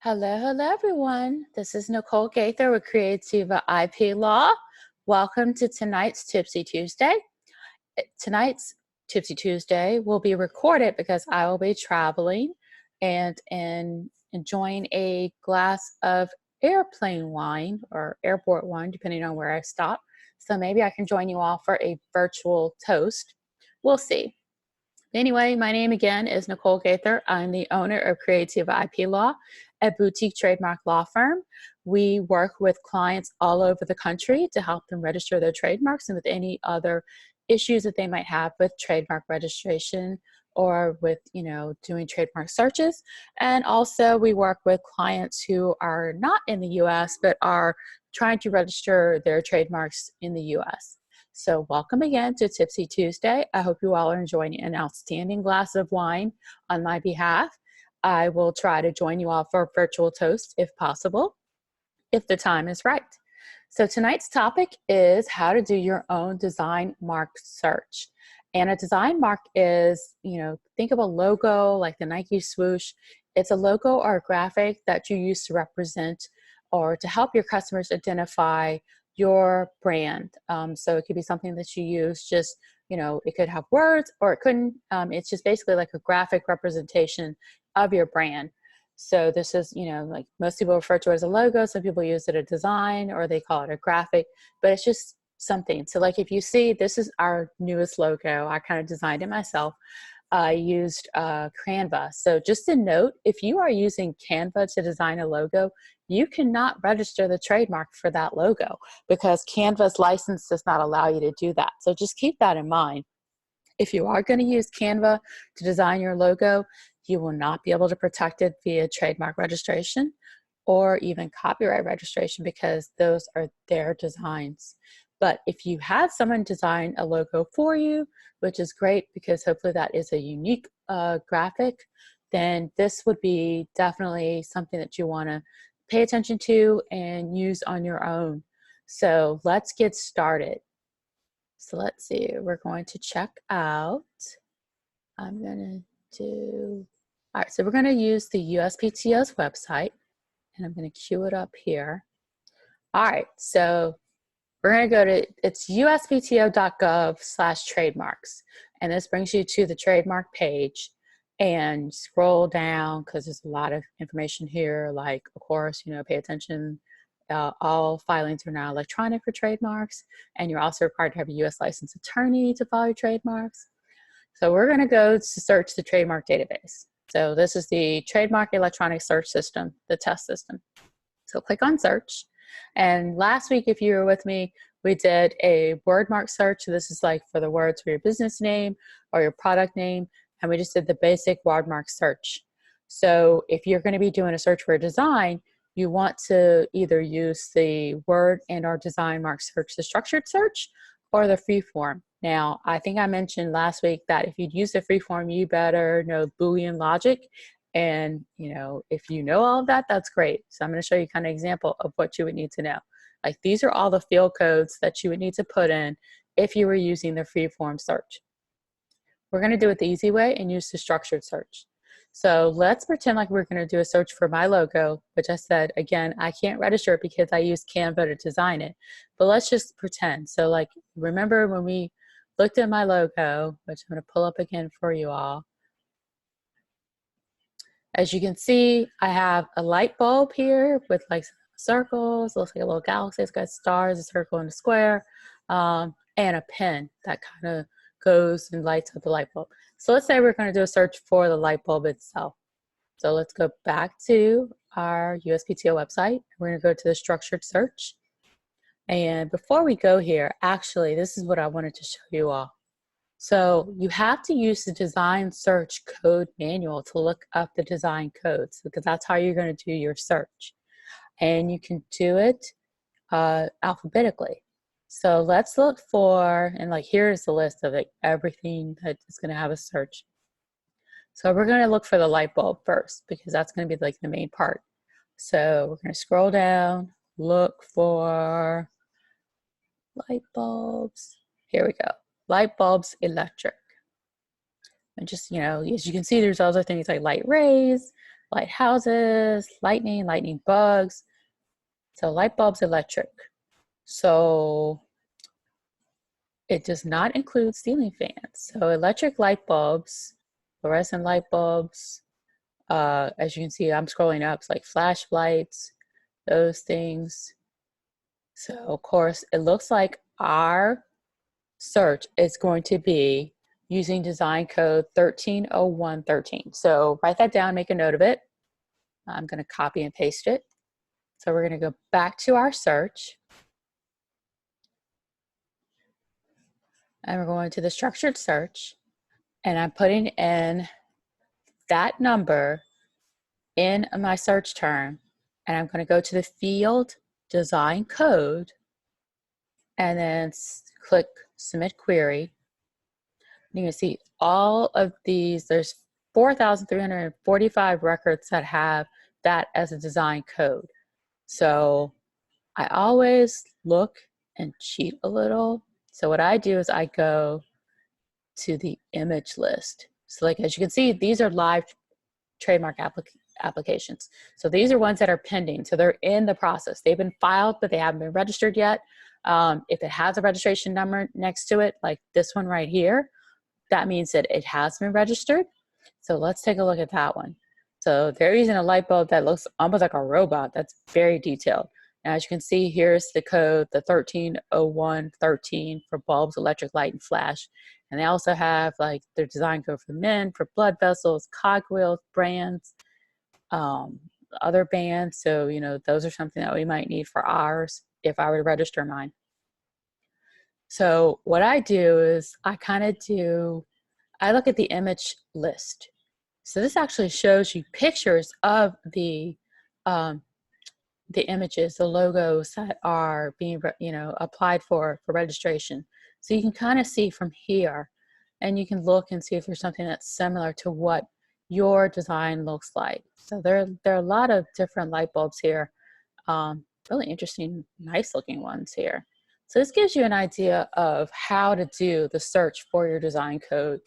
Hello, everyone. This is Nicole Gaither with Creativa IP Law. Welcome to tonight's Tipsy Tuesday. Tonight's Tipsy Tuesday will be recorded because I will be traveling and enjoying a glass of airplane wine or airport wine, depending on where I stop. So maybe I can join you all for a virtual toast. We'll see. Anyway, my name again is Nicole Gaither. I'm the owner of Creativa IP Law, a boutique trademark law firm. We work with clients all over the country to help them register their trademarks and with any other issues that they might have with trademark registration or with, doing trademark searches. And also we work with clients who are not in the US but are trying to register their trademarks in the US. So welcome again to Tipsy Tuesday. I hope you all are enjoying an outstanding glass of wine on my behalf. I will try to join you all for a virtual toast if possible, if the time is right. So tonight's topic is how to do your own design mark search. And a design mark is, think of a logo like the Nike swoosh. It's a logo or a graphic that you use to represent or to help your customers identify your brand. So it could be something that you use just, it could have words or it couldn't. It's just basically like a graphic representation of your brand. So this is, like most people refer to it as a logo. Some people use it as a design or they call it a graphic, but it's just something. So like if you see, this is our newest logo. I kind of designed it myself. I used Canva. So just a note, if you are using Canva to design a logo, you cannot register the trademark for that logo because Canva's license does not allow you to do that. So just keep that in mind. If you are going to use Canva to design your logo, you will not be able to protect it via trademark registration or even copyright registration because those are their designs. But if you have someone design a logo for you, which is great because hopefully that is a unique graphic, then this would be definitely something that you want to pay attention to and use on your own. So let's get started. So let's see, we're going to check out, I'm going to do, all right, so we're going to use the USPTO's website and I'm going to queue it up here. All right, so we're going to go to, it's uspto.gov/trademarks. And this brings you to the trademark page and scroll down because there's a lot of information here. Like, of course, pay attention. All filings are now electronic for trademarks. And you're also required to have a US licensed attorney to file your trademarks. So we're going to go to search the trademark database. So this is the Trademark Electronic Search System, the TESS system. So click on search. And last week, if you were with me, we did a word mark search. So this is like for the words for your business name or your product name. And we just did the basic word mark search. So if you're going to be doing a search for a design, you want to either use the word and or design mark search, the structured search, or the free form. Now, I think I mentioned last week that if you'd use the free form, you better know Boolean logic. And, if you know all of that, that's great. So I'm going to show you kind of example of what you would need to know. Like these are all the field codes that you would need to put in if you were using the free form search. We're going to do it the easy way and use the structured search. So let's pretend like we're going to do a search for my logo, which I said, again, I can't register it because I used Canva to design it. But let's just pretend. So like, remember when we looked at my logo, which I'm going to pull up again for you all. As you can see, I have a light bulb here with like circles. It looks like a little galaxy. It's got stars, a circle, and a square, and a pen that kind of goes and lights up the light bulb. So let's say we're going to do a search for the light bulb itself. So let's go back to our USPTO website. We're going to go to the structured search. And before we go here, actually, this is what I wanted to show you all. So you have to use the design search code manual to look up the design codes because that's how you're going to do your search. And you can do it alphabetically. So let's look for, and like here's the list of like everything that is going to have a search. So we're going to look for the light bulb first because that's going to be like the main part. So we're going to scroll down, look for light bulbs. Here we go. Light bulbs electric. And just, as you can see, there's other things like light rays, lighthouses, lightning, lightning bugs. So light bulbs, electric. So it does not include ceiling fans. So electric light bulbs, fluorescent light bulbs, as you can see, I'm scrolling up, it's like flashlights, those things. So of course, it looks like our search is going to be using design code 130113. So write that down, make a note of it. I'm going to copy and paste it. So we're going to go back to our search. And we're going to the structured search. And I'm putting in that number in my search term. And I'm going to go to the field design code and then click submit query. You can see all of these, there's 4,345 records that have that as a design code. So I always look and cheat a little. So what I do is I go to the image list. So like, as you can see, these are live trademark applications. So these are ones that are pending. So they're in the process. They've been filed, but they haven't been registered yet. If it has a registration number next to it, like this one right here, that means that it has been registered. So let's take a look at that one. So they're using a light bulb that looks almost like a robot. That's very detailed. Now, as you can see, here's the code, the 130113 for bulbs, electric light, and flash. And they also have like their design code for men, for blood vessels, cogwheels, brands, other bands. So, you know, those are something that we might need for ours if I were to register mine. So what I do is I look at the image list. So this actually shows you pictures of the images, the logos that are being, applied for registration. So you can kind of see from here, and you can look and see if there's something that's similar to what your design looks like. So there are a lot of different light bulbs here. Really interesting, nice looking ones here. So this gives you an idea of how to do the search for your design code.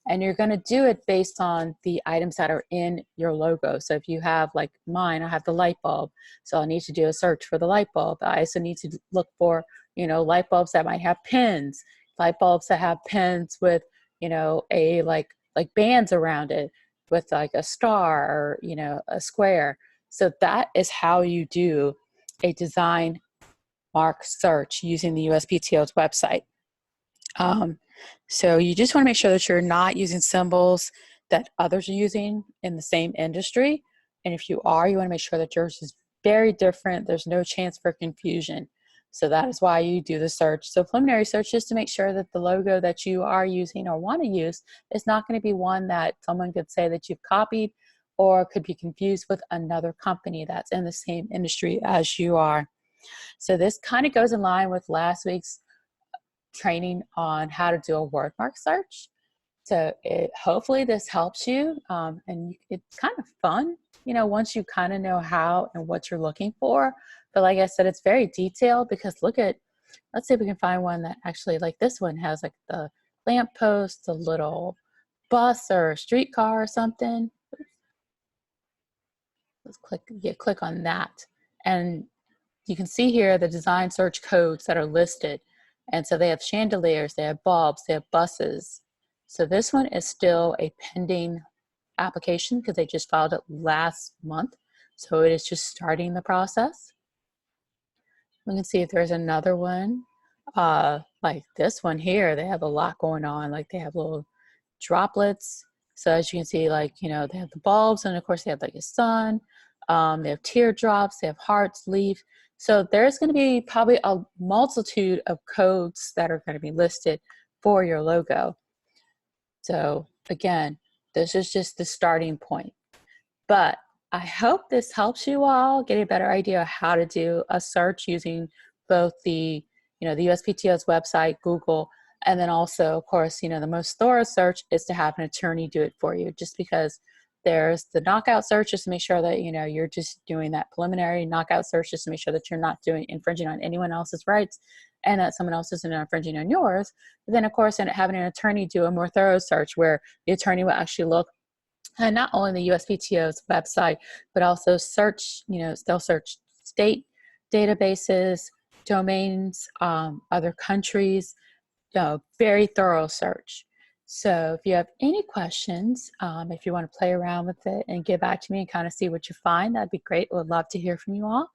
And you're going to do it based on the items that are in your logo. So if you have, like mine, I have the light bulb. So I need to do a search for the light bulb. I also need to look for, light bulbs that might have pins, light bulbs that have pins with, a like bands around it with like a star or, a square. So that is how you do a design mark search using the USPTO's website. So you just want to make sure that you're not using symbols that others are using in the same industry. And if you are, you want to make sure that yours is very different. There's no chance for confusion. So that is why you do the search. So preliminary search is to make sure that the logo that you are using or want to use is not going to be one that someone could say that you've copied or could be confused with another company that's in the same industry as you are. So this kind of goes in line with last week's training on how to do a word mark search. So hopefully this helps you, and it's kind of fun, once you kind of know how and what you're looking for. But like I said, it's very detailed because let's see if we can find one that actually, like this one has like the lamppost, a little bus or streetcar or something. Let's click on that. And you can see here the design search codes that are listed. And so they have chandeliers, they have bulbs, they have buses. So this one is still a pending application because they just filed it last month. So it is just starting the process. We can see if there's another one, like this one here. They have a lot going on. Like they have little droplets. So as you can see, like, they have the bulbs, and of course they have like a sun. They have teardrops, they have hearts, leaf. So there's going to be probably a multitude of codes that are going to be listed for your logo. So again, this is just the starting point. But I hope this helps you all get a better idea of how to do a search using both the USPTO's website, Google, and then also, of course, the most thorough search is to have an attorney do it for you, just because there's the knockout search just to make sure that, you're just doing that preliminary knockout search just to make sure that you're not infringing on anyone else's rights and that someone else isn't infringing on yours. But then, of course, having an attorney do a more thorough search where the attorney will actually look And not only the USPTO's website, but also search, they'll search state databases, domains, other countries, very thorough search. So if you have any questions, if you want to play around with it and get back to me and kind of see what you find, that'd be great. Would love to hear from you all.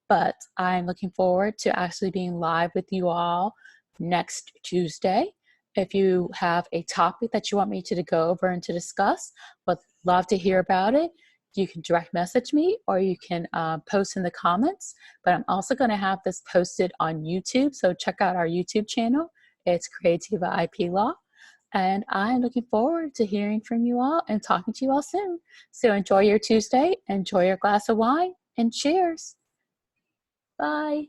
But I'm looking forward to actually being live with you all next Tuesday. If you have a topic that you want me to go over and to discuss, would love to hear about it. You can direct message me or you can post in the comments. But I'm also going to have this posted on YouTube, so check out our YouTube channel. It's Creativa IP Law. And I'm looking forward to hearing from you all and talking to you all soon. So enjoy your Tuesday, enjoy your glass of wine, and cheers. Bye.